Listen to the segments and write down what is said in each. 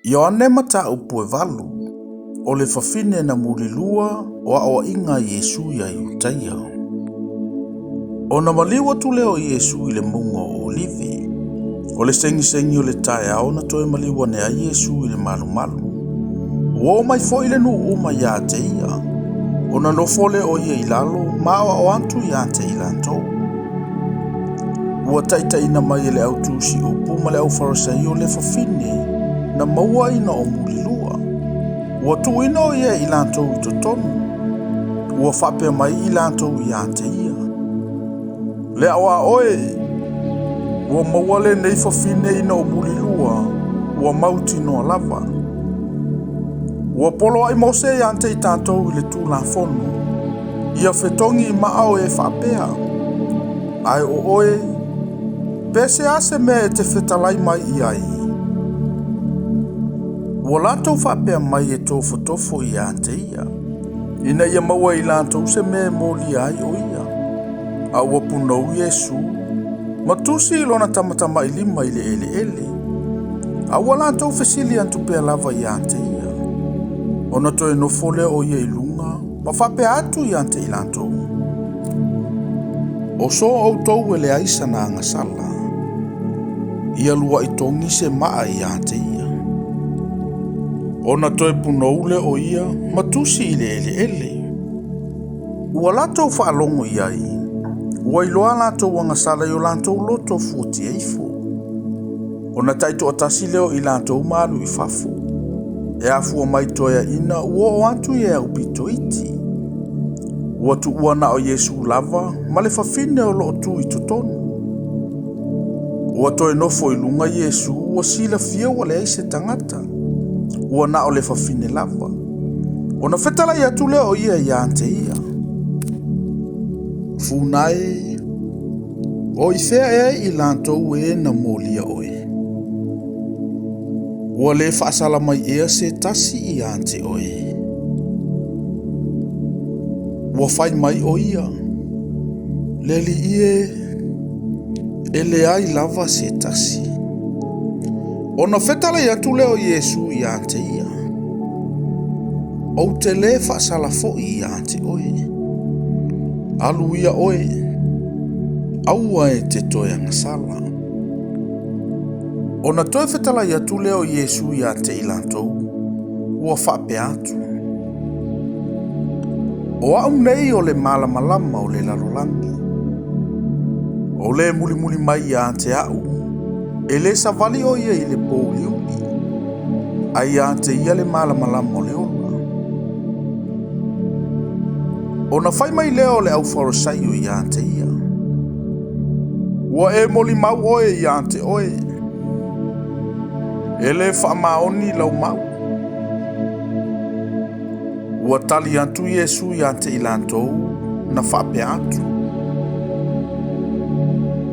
Ioane mata upue valu, o le fafine na mulilua o inga Yesu ya yutaia. O na maliwa tule o Yesu i le munga o olivi, o le sengi o le tae ao na toe maliwa nea Yesu i le malu. O mai fo i le nu uma ya te ia, o na lofole o ia ilalo, mawa o antu ya te ilantou. Ua taitaina mai ele autusi o puma le au farasai o le fafine, na maua ina o mulilua. Ua tuina o ia ilantou i totonu, ua whapea mai ilantou ia te ia. Le awa oe, ua maua le nei fafine ina o mulilua, ua mauti no lava. Ua polo ai mose ia te i tātou i le tūlafonu, ia fetongi i maao e whapea. Ai o oe, pese ase me e te whetalai mai i ai. Ua lātou whapea mai e tofo i a te ia. Ina ia maua i lātou se me mōli ai o ia. A ua punau Yesu, matusi i lona tamatama i lima i le ele. A ua lātou fesili antu pea lava i a te ia. Ona toe nofole o ia i lunga, ma whapea atu i ante i lātou. O so au tau e le aisa na angasala. Ia lua i tongi se maa i ante ia. Ona toe punoule o ia, matusi i le ele. Ua latou whaalongo i ai. Ua iloa latou angasala i o latou loto fuoti eifo. Ona taito atasi leo i latou malu i fafu. E afua mai toia ina ua o atu i au pito iti. Ua tu ua na o Yesu lava, ma le fafine o loo tu i totonu. Ua toe nofo i lunga Yesu, ua sila fia ua le aise tangata. Ua na o le fafine lava. Ona fetala i atu leo ia i ante ia. Funai, o i fea e i lantou e na molia oe. Ua le whaasala mai ea se tasi i ante oe. Ua whai mai o ia. Leli ie, ele ai lava se tasi. Ona fetala i atu leo Yesu i ante ia. O te le whaasala fo i ante oe. Alu ia oe. Aua e te toe angasala. Ona toe fetala i atu leo Yesu i ante i lantou. Ua whape atu. O au nei o le malamalama o le lalolangi. O le muli mai i ante au. E le savali o ia i le pōliuli. Ai ante ia le malamalama o le ola. Ona whai mai leo le au wharasaio i ante ia. Ua e moli mau oe i ante oe. E le whaamaoni lau mau. Ua tali atu Yesu i ante i lantou na whape atu.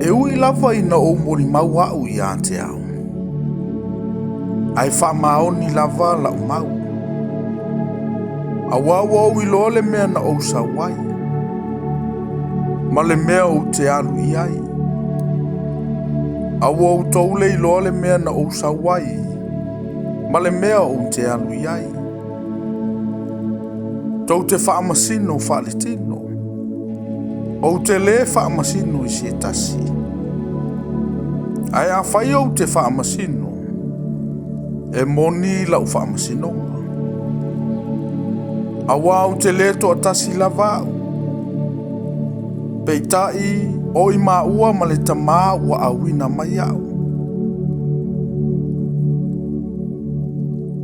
E ui lava ina o moli mau au i ante au. Ai whaamaoni lava lau mau. Awawa o ilo le mea na o sawai. Ma le mea o te alu i ai. Awa o taule ilo le mea na o sawai. Ma le mea o te alu i ai. Tau te whaamasino whaalitino. O te le whaamasino i se tasi. Ai a whai o te whaamasino. E moni lau whaamasino. Awa o te leto atasi lavau. Peitai o i maua ma le tamā ua awina mai au.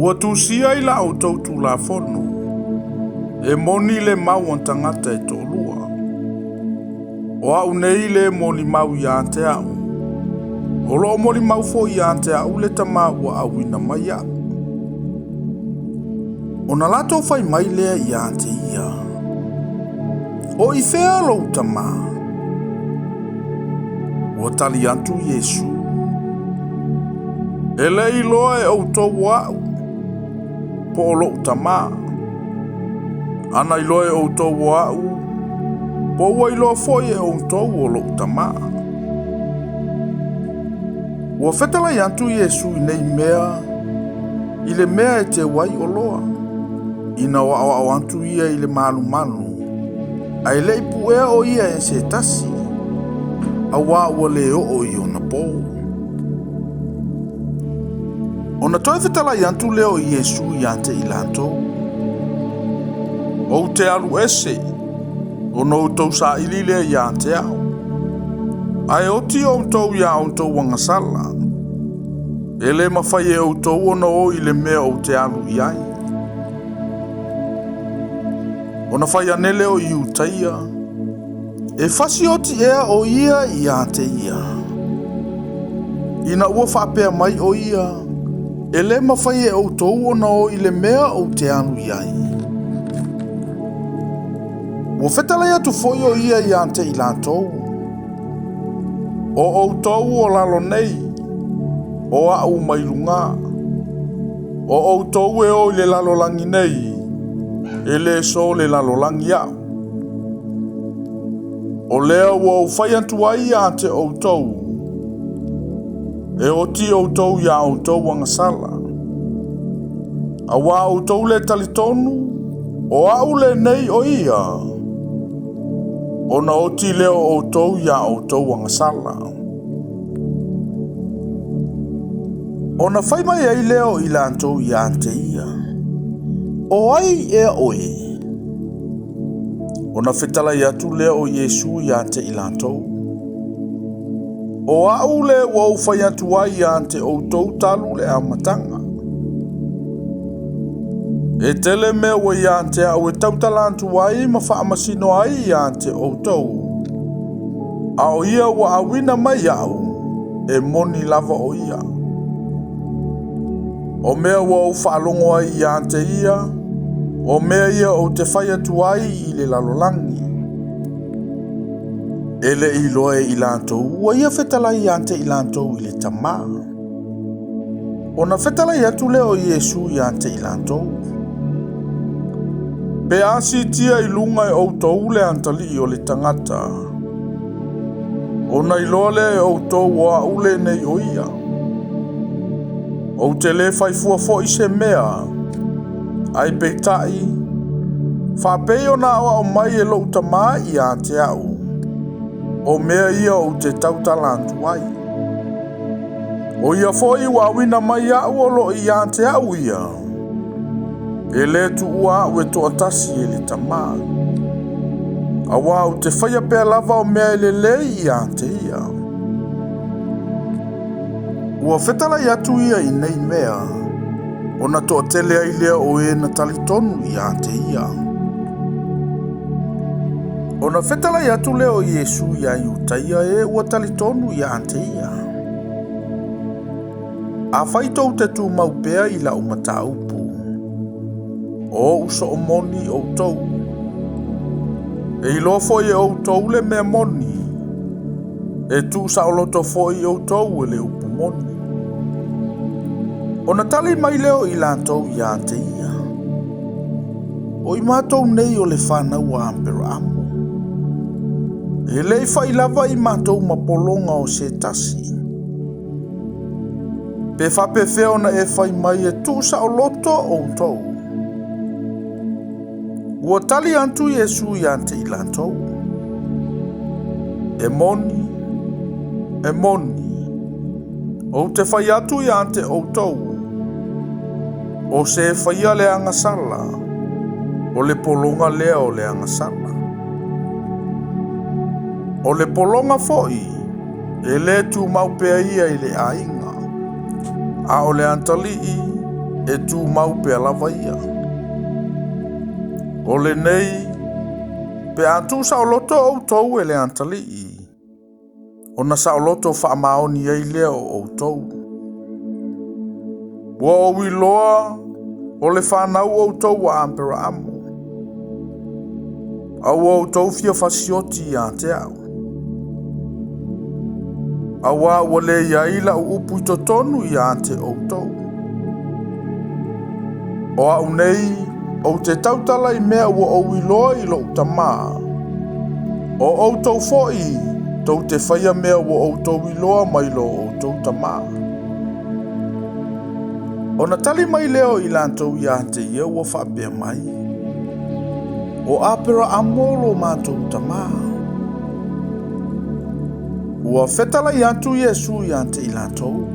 Ua tūsia i la au tautu la fono. E moni le mau an tangata e tōlua. O au nei le moni mau i ante au. O lo moni mau fo i ante au le tamā ua awina mai au. Ona lato fai mai lea i ante ia. O i fea lo tama. Ua tali antu Yesu. Ele i loa e au tau au. Po o lo tama. Ana i loa e au tau au. Po ua i loa foi e au tau o lo tama. Ua fetala i antu Yesu i nei mea. I le mea e te wai o loa. Ina o antu ia i le malu. Ai le ipu ea o ia e se tasi. A ua le o i o na po. Ona toi whetala i antu leo i Yesu i ante i lantou. O te alu ese. O no tau sa ilile i ante au. Ai o ti o tau ia o tau wangasala. Ele mawhai e o tau ona o i le mea o te alu i ai. Ona whai anele o i utaia. E fasi o ti ea o ia i ante ia. Ina ua whapea mai o ia. Ele mawhai e o tau ona o i le mea o te alu i ai. Ua whetala tu foi o ia i ante i lantou. O tau o lalo nei. O au mailunga. O tau e o i le lalo langi nei. Ele so le lalo langi au. O lea ua ufai antu ai ante o tau. E o ti o tau ia o tau wangasala. A wā o tau le talitonu. O au le nei o ia. O na o ti leo o tau ia o tau wangasala. O na whai mai ai leo i lantou i ante ia. O ai e oe. O na whetala i atu leo o Yesu i ante i lantou. O au le ua ufai atu ai i ante o tau talu le amatanga. E tele mea ua i ante au e tautala atu ai ma whaamasino ai i ante o tau. A o ia ua awina mai au e moni lava o ia. O mea ua ufaalongo ai i ante ia. O mea ia o te whai atu ai i le lalolangi. Ele i loe i lantou, ua ia whetala i ante i lantou i le tamā. O na whetala i atu leo Yesu i ante i lantou. Pe asi tia i lunga e outou le antali o le tangata. O na i loa le e outou o ule nei o ia. O te le whai fuafo i se mea. Ai peitai, whapei o na awa o mai e lau tamā i ante au. O mea ia o te tautalantu ai. O ia foi wawina mai au o lo i ante au ia. E le tu ua au e toa tasi e le tamā. A wau te whaia pēr lava o mea e le lei i ante ia. Ua whetala i atu ia i nei mea. O na toa tele ai lea o e na talitonu i ante ia. O na whetala i atu leo Yesu i ai utaia e ua talitonu i ante ia. A whaitou te tu maupea i la umata upu. O uso o moni o tau. E i lofo i o tau le mea moni. E tu sa o loto fo i o tau e le upu moni. O na tali mai leo i lantou i ante ia. O i mātou nei o le whanau a ampero amo. E lei whai lava i mātou mapolonga o se tasi. Pe whape wheo na e whai mai e tūsa o loto o tau. Ua tali antu Yesu i ante i lantou. E moni. O te whai atu i ante o tau. O se whaia le angasala. O le polonga lea o le angasala. O le polonga foi. E le tu maupea ia i le ainga. A o le antalii. E tu maupea lava ia. O le nei. Pe atu sa o loto o tau e le antalii. O na sa o loto wha maoni ai lea o tau. Ua o wiloa. O le whanau o tau wa ampera amo. Au o tau fia fasioti i ante au. Awa ua le iaila u upu i totonu i ante o tau. O au nei, o te tautala i mea ua o wiloa i lo tamā. O tau foi, tau te whaia mea ua o tau wiloa mai lo o tau tamā. Ona tali mai leo I lantou ia te ia ua whaapea mai. O apera amolo mātou tamā. Ua whetala I atu Iesu ia te I lantou.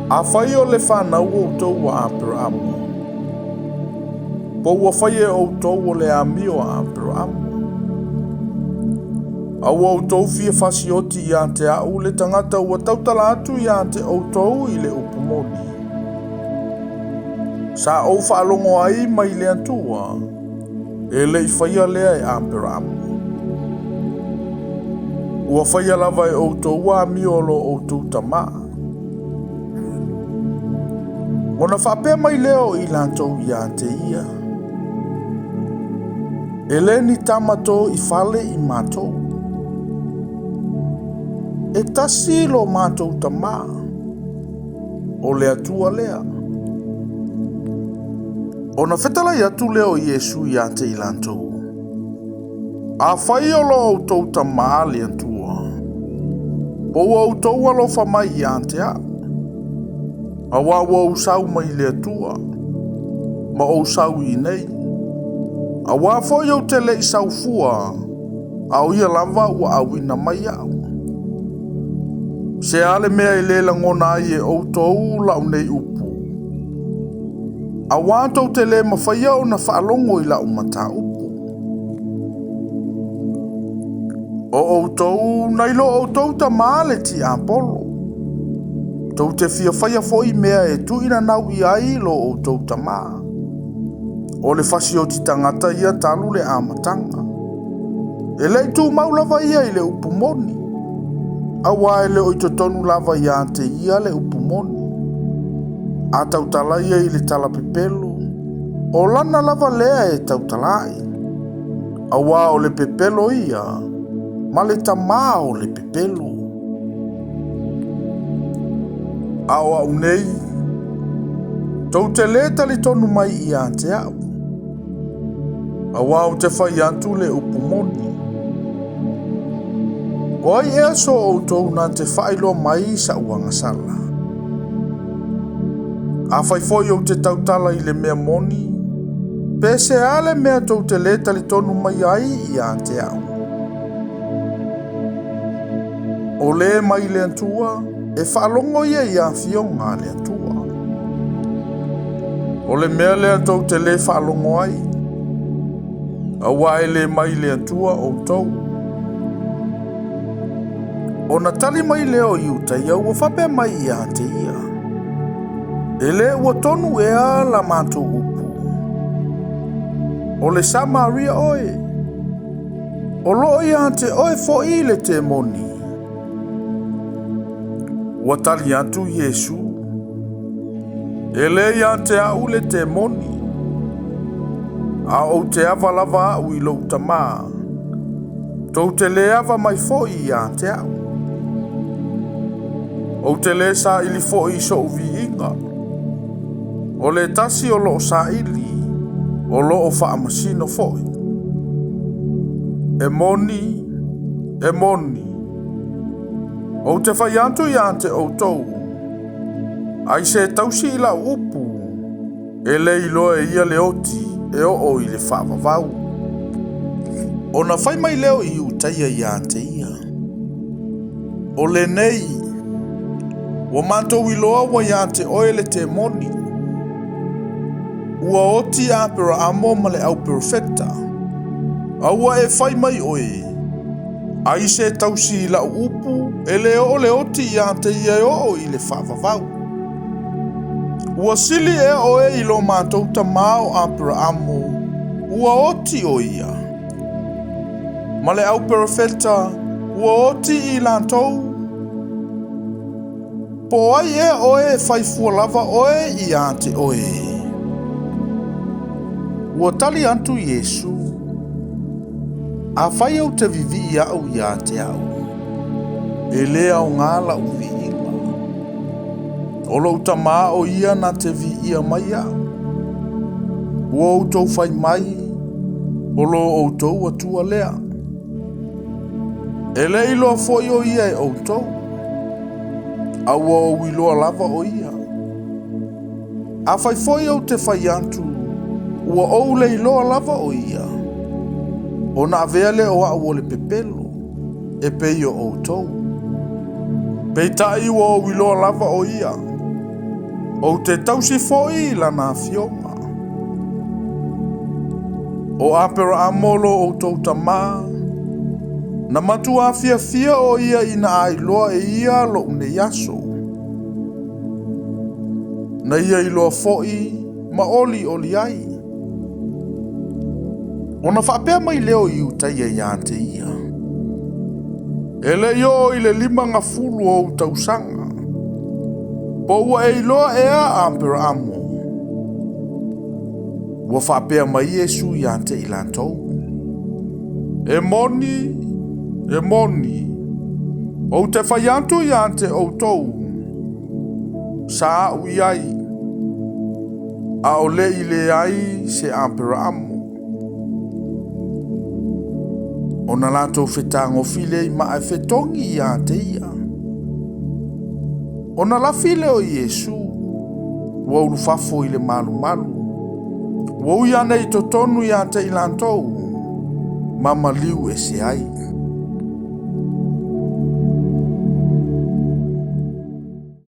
A whai o le whanau o tau wa apera amo. Po ua whai e o tau o le ami o apera amo. Aua o tau fia fasioti ia te au le tangata ua tautala atu ia te o tau I le upumoni. Sa au whaalongo ai mai le antua, e le I whaia lea e apera amo. Ua whaia lava e o tau wa miolo o tau tamaa. Ona whapea mai leo I lantou ia te ia. E le ni tamato I whale I matou. E tasi lo mātou tamā, o le atua lea. Ona whetala I atu leo Iesu ia te I lantou. A whai o lo au tau tamā le atua. Po au tau alo whamai ia te a. A wawa usau mai le atua. Ma usau I nei. A wafoi au te le I saufua. Au ia lava ua awina mai au. Se ale mea I le langona ai e o tau lau nei upu. A wātou te le mawhaia o na whaalongo I lau mata upu. O tau nailo o tau ta maale ti Apollo. Tau te fia whaia foi mea e tuina nau I ai lo o tau ta maa. O le whasi o ti tangata ia talu le amatanga. E lei tu maulava ia I le upu moni. Awa e le oitotonu lava ia te ia le upumoni. A tautala ia I le tala pepelo. O lana lava lea e tautalai. Awa o le pepelo ia. Ma le tamā o le pepelo. Awa unei. Tau te le tali tonu mai ia te au. Awa o te whai atu le upumoni. Oi e so o tau na te whailo mai sa uanga sala. A whai foi o te tautala I le mea moni. Pese ale mea tau te le tali tonu mai ai I a te au. O le mai le antua, e whaalongo ia I a fionga le antua. O le mea le tau te le whaalongo ai. A wae le mai le antua o tau. O na tali mai leo I utai au ua whapea mai I a te ia. E le ua tonu e a la mātou upu. O le Samaria oe. O loo I a te oe fo I le te moni. Ua tali atu Iesu. E le I a te au le te moni. A o te ava lava au I lou tamā. Tau te le ava mai fo I a te au. O te le sa ili fo I so uvi inga. O le tasi o loo sa ili. O loo wha amasino fo I. E moni. E moni. O te whai antu I ante o tau. Ai se tausi I la upu. E le ilo e ia le oti. E o I le whaavavau. O na whai mai leo I utaia I ante ia. O le nei. Wa mātou iloa wa ia te oele te moni. Ua oti apera amo ma le au perfecta. Aua e whai mai oe. Ai se tausi I la upu, e le oti ia te ia o I le whaavavau. Ua sili e oe I lo mātou ta mao apera amo. Ua oti o ia. Ma le au perfecta, ua oti I lantou. Po ai e oe fai fua lava oe I a te oe. Ua tali antu Iesu. A fai au te vivi I au I a te au. E le au ngala uvi inga. O lo tamā o ia na te vi ia mai au. Ua o tau fai mai. O lo o tau atua lea. E le ilo foi o ia e o tau. Aua o iloa lava o ia. A faifoi au te fai atu, ua ou le iloa lava o ia. O na avea le o au o le pepelo, e pei o outou. Pei tai ua o iloa lava o ia, o te tausi foi lana fionga. O apera amolo o tou tamā, na matu a fia o ia ina ailoa e ia lo une yaso. Na ia iloa foi, ma oli ai. Ona whapea mai leo i utaia ia te ia. Ele yo i le 5 o tausanga. Po ua e iloa ea ampera amo. Ua whapea mai Yesu ia te ilantou. E moni. O te whaiantu ia te outou. Sa au iai. A o le i le ai se ampera amo. Ona lato fetango file i maa fetongi ia te ia. Ona la file o Yesu. Wa ulufafo i le malu. Wa uia nei totonu ia te ilantou. Mama liu e se ai.